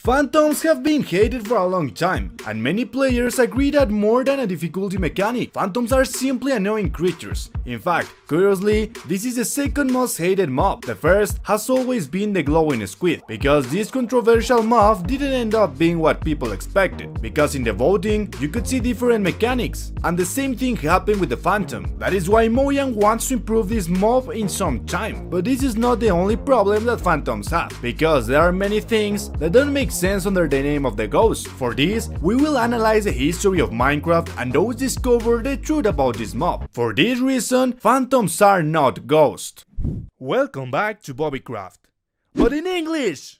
Phantoms have been hated for a long time, and many players agree that more than a difficulty mechanic, phantoms are simply annoying creatures. In fact, curiously, this is the second most hated mob. The first has always been the glowing squid, because this controversial mob didn't end up being what people expected, because in the voting, you could see different mechanics, and the same thing happened with the phantom. That is why Mojang wants to improve this mob in some time. But this is not the only problem that phantoms have, because there are many things that don't make sense under the name of the ghost. For this, we will analyze the history of Minecraft and those discover the truth about this mob. For this reason, phantoms are not ghosts. Welcome back to Bobicraft, but in English!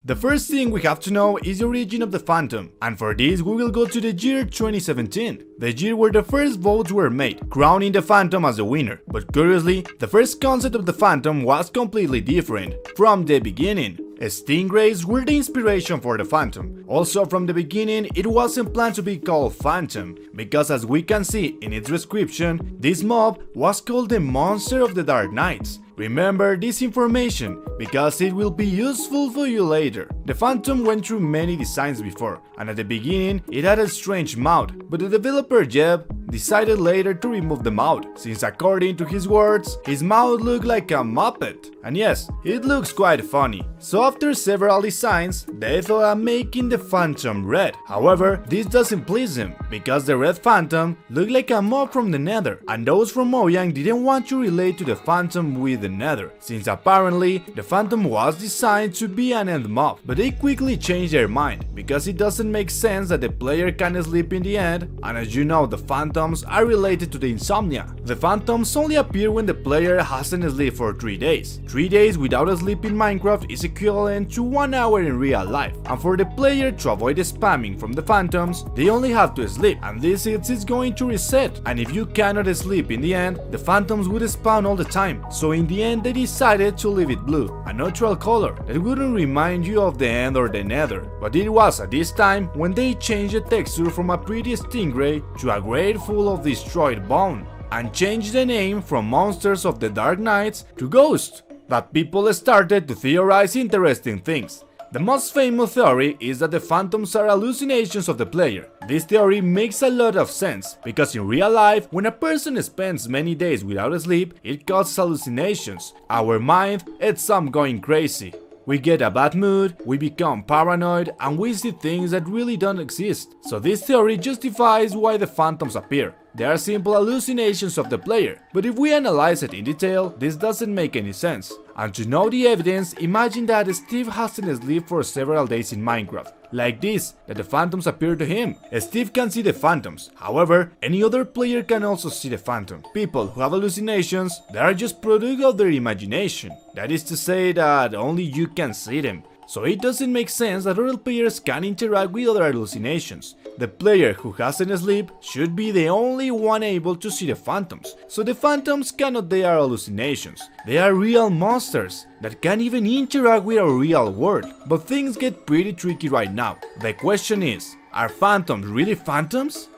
The first thing we have to know is the origin of the phantom, and for this we will go to the year 2017, the year where the first votes were made, crowning the phantom as the winner. But curiously, the first concept of the phantom was completely different from the beginning. Stingrays were the inspiration for the phantom. Also from the beginning, it wasn't planned to be called phantom, because as we can see in its description, this mob was called the monster of the dark nights. Remember this information, because it will be useful for you later. The phantom went through many designs before, and at the beginning it had a strange mouth, but the developer Jeb decided later to remove the mouth, since according to his words, his mouth looked like a Muppet. And yes, it looks quite funny. So after several designs, they thought of making the phantom red. However, this doesn't please him, because the red phantom looked like a mob from the nether, and those from Mojang didn't want to relate to the phantom with the nether, since apparently the phantom was designed to be an end mob. But they quickly changed their mind, because it doesn't make sense that the player can sleep in the end, and as you know, the phantoms are related to the insomnia. The phantoms only appear when the player hasn't slept for 3 days. 3 days without a sleep in Minecraft is equivalent to 1 hour in real life, and for the player to avoid spamming from the phantoms, they only have to sleep, and this is going to reset, and if you cannot sleep in the end, the phantoms would spawn all the time. So in the end they decided to leave it blue, a neutral color that wouldn't remind you of the end or the nether. But it was at this time when they changed the texture from a pretty stingray to a grave full of destroyed bone, and changed the name from Monsters of the Dark Nights to Ghosts, that people started to theorize interesting things. The most famous theory is that the phantoms are hallucinations of the player. This theory makes a lot of sense, because in real life, when a person spends many days without sleep, it causes hallucinations. Our mind ends up going crazy. We get a bad mood, we become paranoid, and we see things that really don't exist. So this theory justifies why the phantoms appear. They are simple hallucinations of the player, but if we analyze it in detail, this doesn't make any sense. And to know the evidence, imagine that Steve hasn't slept for several days in Minecraft, like this, that the phantoms appear to him. Steve can see the phantoms, however, any other player can also see the phantom. People who have hallucinations, they are just product of their imagination. That is to say that only you can see them. So it doesn't make sense that other players can interact with other hallucinations. The player who hasn't slept should be the only one able to see the phantoms. So the phantoms cannot be our hallucinations. They are real monsters that can even interact with our real world. But things get pretty tricky right now. The question is, are phantoms really phantoms?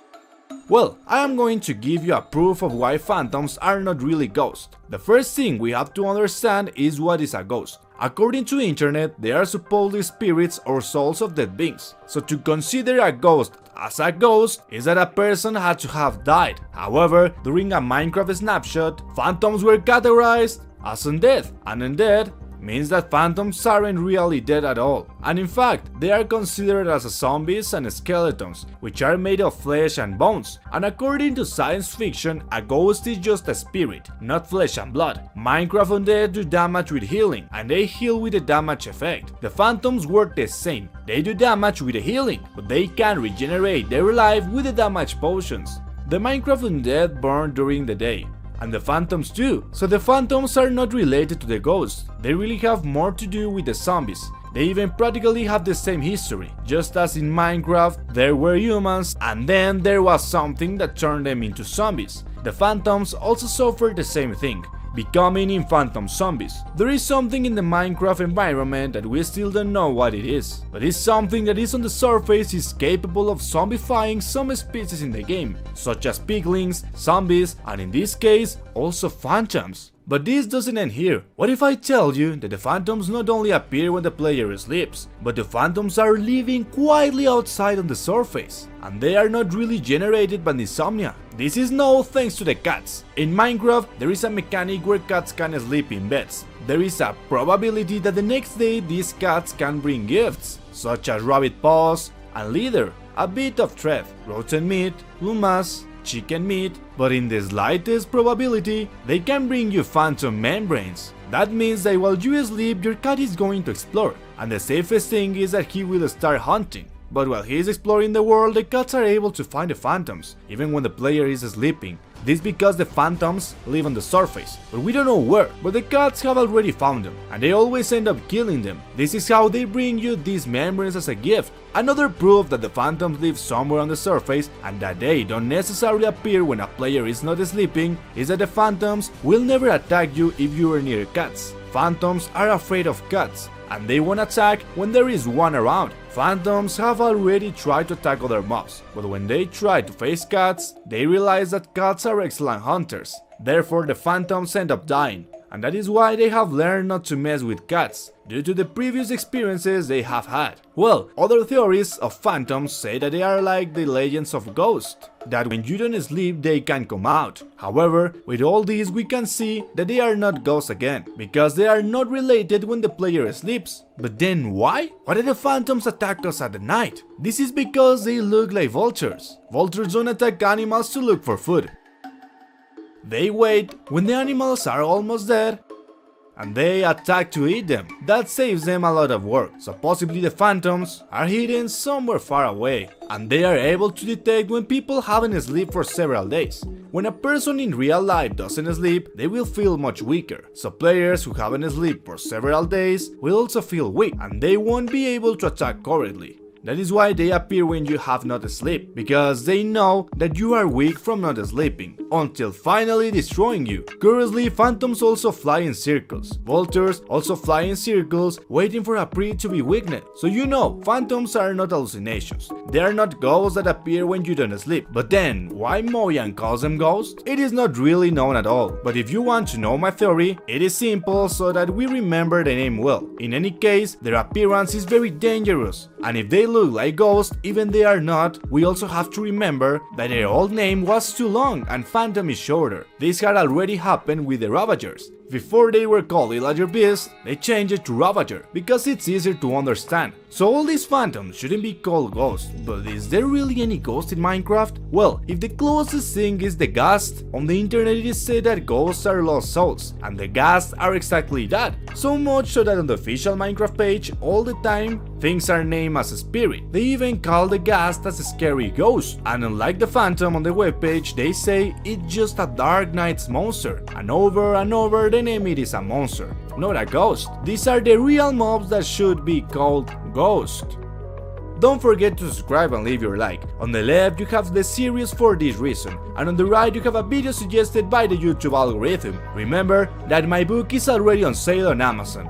Well, I am going to give you a proof of why phantoms are not really ghosts. The first thing we have to understand is what is a ghost. According to internet, they are supposedly spirits or souls of dead beings. So to consider a ghost as a ghost is that a person had to have died. However, during a Minecraft snapshot, phantoms were categorized as undead, and undead means that phantoms aren't really dead at all, and in fact they are considered as zombies and skeletons, which are made of flesh and bones. And according to science fiction, a ghost is just a spirit, not flesh and blood. Minecraft undead do damage with healing, and they heal with the damage effect. The phantoms work the same, they do damage with the healing, but they can regenerate their life with the damage potions. The Minecraft undead burn during the day, and the phantoms too. So the phantoms are not related to the ghosts, they really have more to do with the zombies. They even practically have the same history, just as in Minecraft there were humans and then there was something that turned them into zombies. The phantoms also suffered the same thing, becoming in phantom zombies. There is something in the Minecraft environment that we still don't know what it is, but it's something that is on the surface is capable of zombifying some species in the game, such as piglins, zombies, and in this case, also phantoms. But this doesn't end here. What if I tell you that the phantoms not only appear when the player sleeps, but the phantoms are living quietly outside on the surface, and they are not really generated by insomnia. This is no thanks to the cats. In Minecraft, there is a mechanic where cats can sleep in beds. There is a probability that the next day these cats can bring gifts, such as rabbit paws and leather, a bit of thread, rotten meat, lumas, chicken meat, but in the slightest probability, they can bring you phantom membranes. That means that while you sleep, your cat is going to explore, and the safest thing is that he will start hunting. But while he is exploring the world, the cats are able to find the phantoms, even when the player is sleeping. This because the phantoms live on the surface, but we don't know where. But the cats have already found them, and they always end up killing them. This is how they bring you these membranes as a gift. Another proof that the phantoms live somewhere on the surface and that they don't necessarily appear when a player is not sleeping is that the phantoms will never attack you if you are near cats. Phantoms are afraid of cats, and they won't attack when there is one around. Phantoms have already tried to attack other mobs, but when they try to face cats, they realize that cats are excellent hunters. Therefore, the phantoms end up dying, and that is why they have learned not to mess with cats, due to the previous experiences they have had. Well, other theories of phantoms say that they are like the legends of ghosts, that when you don't sleep they can come out. However, with all this we can see that they are not ghosts again, because they are not related when the player sleeps. But then why? Why do the phantoms attack us at the night? This is because they look like vultures. Vultures don't attack animals to look for food. They wait when the animals are almost dead, and they attack to eat them. That saves them a lot of work, so possibly the phantoms are hidden somewhere far away, and they are able to detect when people haven't slept for several days. When a person in real life doesn't sleep, they will feel much weaker, so players who haven't slept for several days will also feel weak, and they won't be able to attack correctly. That is why they appear when you have not slept, because they know that you are weak from not sleeping, until finally destroying you. Curiously, phantoms also fly in circles. Vultures also fly in circles, waiting for a prey to be weakened. So you know, phantoms are not hallucinations. They are not ghosts that appear when you don't sleep. But then, why Mojang calls them ghosts? It is not really known at all, but if you want to know my theory, it is simple so that we remember the name well. In any case, their appearance is very dangerous, and if they look like ghosts, even they are not, we also have to remember that their old name was too long and Phantom is shorter. This had already happened with the Ravagers. Before they were called Illager Beasts, they changed it to Ravager because it's easier to understand. So all these phantoms shouldn't be called ghosts, but is there really any ghost in Minecraft? Well, if the closest thing is the Ghast, on the internet it is said that ghosts are lost souls, and the Ghast are exactly that. So much so that on the official Minecraft page, all the time, things are named as a spirit. They even call the Ghast as a scary ghost, and unlike the phantom on the webpage, they say it's just a Dark Knight's monster, and over the name it is a monster, not a ghost. These are the real mobs that should be called ghosts. Don't forget to subscribe and leave your like. On the left you have the series for this reason, and on the right you have a video suggested by the YouTube algorithm. Remember that my book is already on sale on Amazon.